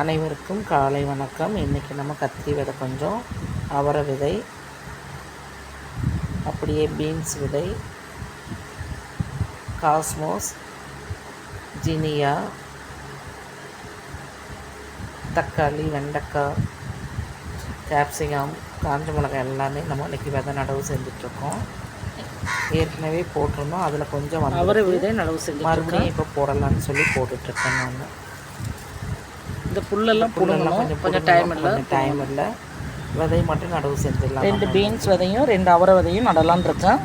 அனைவருக்கும் காலை வணக்கம். இன்றைக்கி நம்ம கத்திரி விதை கொஞ்சம், அவரை விதை, அப்படியே பீன்ஸ் விதை, காஸ்மோஸ், ஜினியா, தக்காளி, வெண்டைக்காய், கேப்சிகம், காஞ்ச மிளகாய் எல்லாமே நம்ம இன்றைக்கி விதை நடவு செஞ்சிட்ருக்கோம். ஏற்கனவே போட்டிருந்தோம், அதில் கொஞ்சம் அவரை விதை நடவு செஞ்சு மறுபடியும் இப்போ போடலான்னு சொல்லி போட்டுட்ருக்கேன். நான் இந்த புல்லெல்லாம் கொஞ்சம் டைம் இல்லை, விதை மட்டும் நடவு செஞ்சிடலாம். 2 பீன்ஸ் விதையும் 2 அவரை விதையும் நடலான்னு இருக்கேன்.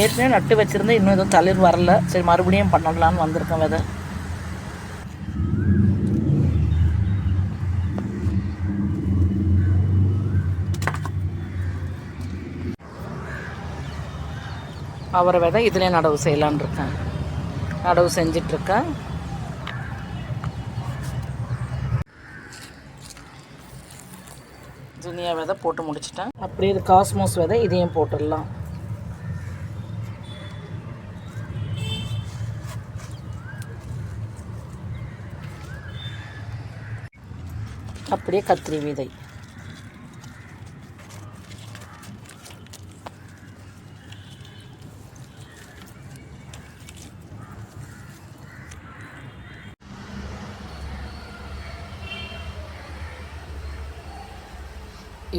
ஏற்கனவே நட்டு வச்சுருந்தேன், இன்னும் எதுவும் தளிர் வரல. சரி, மறுபடியும் பண்ணலான்னு வந்திருக்கேன் விதை. அவரை விதை இதுலேயே நடவு செய்யலான் இருக்கேன். நடவு செஞ்சிட்ருக்கேன். ஜினியா விதை போட்டு முடிச்சிட்டேன். அப்படியே இது காஸ்மோஸ் விதை, இதையும் போட்டுடலாம். அப்படியே கத்திரி விதை.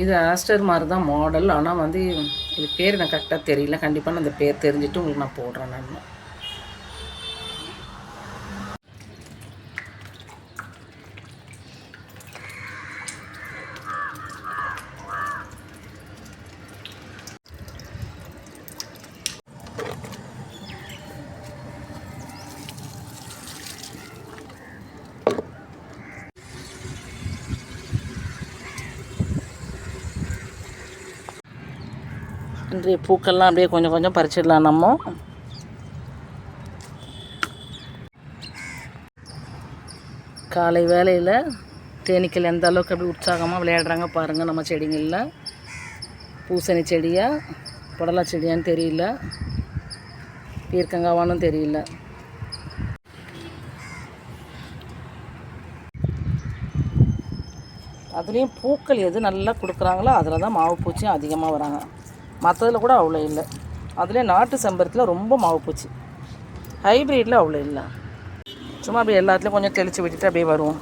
இது ஆஸ்டர் மாதிரி தான் மாடல். ஆனால் வந்து இது பேர் எனக்கு கரெக்டாக தெரியல. கண்டிப்பாக நான் அந்த பேர் தெரிஞ்சுட்டு உங்களுக்கு நான் போடுறேன். நான் இன்றைய பூக்கள்லாம் அப்படியே கொஞ்சம் கொஞ்சம் பறிச்சிடலாம். நம்ம காலை வேலையில் தேனீக்கள் எந்த அளவுக்கு அப்படி உற்சாகமாக விளையாடுறாங்க பாருங்கள். நம்ம செடிங்களில் பூசணி செடியா புடலா செடியான்னு தெரியல, பீர்க்கங்காவானும் தெரியல. அதுலேயும் பூக்கள் எது நல்லா கொடுக்குறாங்களோ அதில் தான் மாவு பூச்சியும் அதிகமாக வராங்க. மற்றதில் கூட அவ்வளோ இல்லை. அதிலே நாட்டு செம்பருத்தில் ரொம்ப மாவு பூச்சி, ஹைப்ரிட்டில் அவ்வளோ இல்லை. சும்மா அப்படியே எல்லாத்துலேயும் கொஞ்சம் தெளித்து விட்டுட்டு அப்படியே வருவோம்.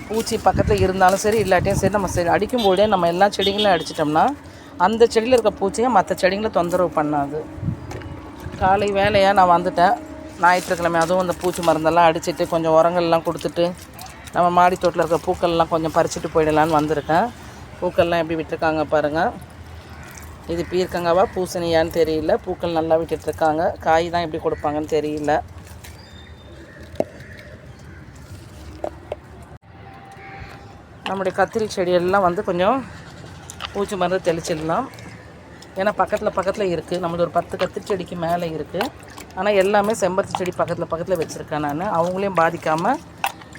பூச்சி பக்கத்தில் இருந்தாலும் சரி இல்லாட்டியும் சரி, நம்ம சரி அடிக்கும்போதே நம்ம எல்லா செடிகளும் அடிச்சிட்டோம்னா அந்த செடியில் இருக்க பூச்சியை மற்ற செடிகளை தொந்தரவு பண்ணாது. காலை வேலையாக நான் வந்துட்டேன். ஞாயிற்றுக்கிழமை அதுவும் அந்த பூச்சி மருந்தெல்லாம் அடிச்சுட்டு கொஞ்சம் உரங்கள்லாம் கொடுத்துட்டு நம்ம மாடி தோட்டில் இருக்க பூக்கள்லாம் கொஞ்சம் பறிச்சுட்டு போயிடலான்னு வந்திருக்கேன். பூக்கள்லாம் எப்படி விட்டுருக்காங்க பாருங்கள். இது பீர்க்கங்காவா பூசணியான்னு தெரியல. பூக்கள் நல்லா விட்டுட்ருக்காங்க. காய் தான் எப்படி கொடுப்பாங்கன்னு தெரியல. நம்முடைய கத்திரி செடியெல்லாம் வந்து கொஞ்சம் பூச்சி மருந்து தெளிச்சிடலாம். ஏன்னா பக்கத்தில் இருக்குது. நம்மளது ஒரு 10 கத்திரி செடிக்கு மேலே இருக்குது. ஆனால் எல்லாமே செம்பருத்தி செடி பக்கத்தில் வச்சுருக்கேன் நான். அவங்களையும் பாதிக்காமல்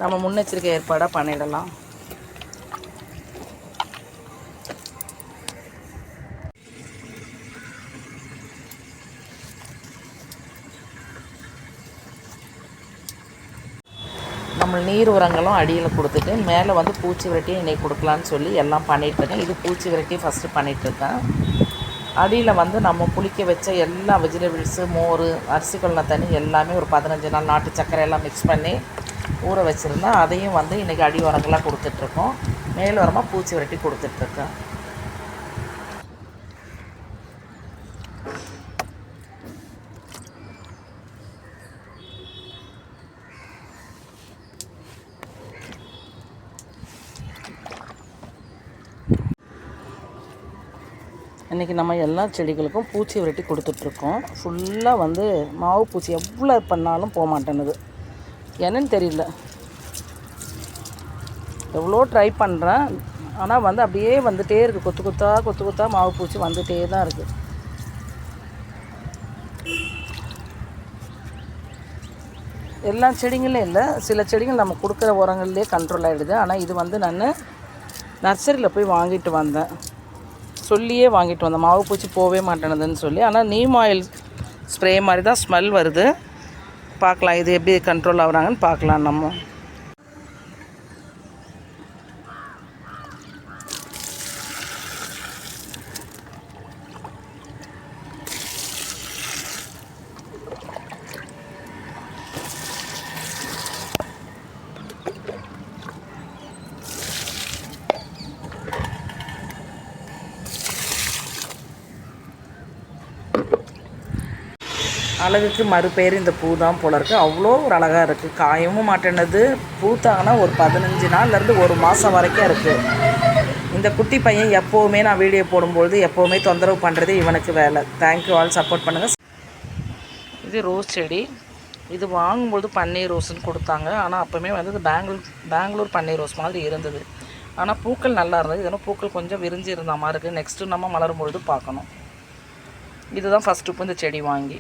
நம்ம முன்னெச்சரிக்கை ஏற்பாடாக பண்ணிடலாம். நம்ம நீர் உரங்களும் அடியில் கொடுத்துட்டு மேலே வந்து பூச்சி விரட்டியும் இன்றைக்கி கொடுக்கலான்னு சொல்லி எல்லாம் பண்ணிகிட்ருக்கேன். இது பூச்சி விரட்டி ஃபஸ்ட்டு பண்ணிகிட்ருக்கேன். அடியில் வந்து நம்ம புளிக்க வச்ச எல்லா வெஜிடபிள்ஸு, மோர், அரிசி கொள்ளின தண்ணி எல்லாமே ஒரு 15 நாள் நாட்டு சர்க்கரை எல்லாம் மிக்ஸ் பண்ணி ஊற வச்சுருந்தேன். அதையும் வந்து இன்றைக்கி அடி உரங்களாக கொடுத்துட்ருக்கோம். மேல் உரமாக பூச்சி விரட்டி கொடுத்துட்ருக்கேன். இன்றைக்கி நம்ம எல்லா செடிகளுக்கும் பூச்சி விரட்டி கொடுத்துட்ருக்கோம். ஃபுல்லாக வந்து மாவு பூச்சி எவ்வளோ பண்ணாலும் போக மாட்டேன்னுது. என்னன்னு தெரியல. எவ்வளோ ட்ரை பண்ணுறேன், ஆனால் வந்து அப்படியே வந்துகிட்டே இருக்குது. கொத்து கொத்தாக மாவு பூச்சி வந்துகிட்டே தான் இருக்குது. எல்லா செடிங்களும் இல்லை, சில செடிகள் நம்ம கொடுக்குற உரங்கள்லேயே கண்ட்ரோல் ஆகிடுது. ஆனால் இது வந்து நான் நர்சரியில் போய் வாங்கிட்டு வந்தேன். சொல்லியே வாங்கிட்டு வந்தேன், மாவு பூச்சி போகவே மாட்டேனுதுன்னு சொல்லி. ஆனால் நீம் ஆயில் ஸ்ப்ரே மாதிரி தான் ஸ்மெல் வருது. பார்க்கலாம் இது எப்படி கண்ட்ரோல் ஆகுறாங்கன்னு பார்க்கலாம். நம்ம அழகுக்கு மறுபெயர் இந்த பூ தான் போல இருக்குது. அவ்வளோ ஒரு அழகாக இருக்குது. காயவும் மாட்டேனது. பூத்தாங்கன்னா ஒரு 15 நாள்லேருந்து 1 மாதம் வரைக்கும் இருக்குது. இந்த குட்டி பையன் எப்போவுமே நான் வீடியோ போடும்பொழுது எப்போவுமே தொந்தரவு பண்ணுறது இவனுக்கு வேலை. தேங்க்யூ ஆல், சப்போர்ட் பண்ணுங்கள். இது ரோஸ் செடி. இது வாங்கும்பொழுது பன்னீர் ரோஸ்ன்னு கொடுத்தாங்க. ஆனால் அப்போவுமே வந்து இது பெங்களூர் பன்னீர் ரோஸ் மாதிரி இருந்தது. ஆனால் பூக்கள் நல்லா இருந்தது. இதெல்லாம் பூக்கள் கொஞ்சம் விரிஞ்சு இருந்த மாதிரி இருக்குது. நெக்ஸ்ட்டு நம்ம மலரும் பொழுது பார்க்கணும். இதுதான் ஃபஸ்ட்டு இப்போ இந்த செடி வாங்கி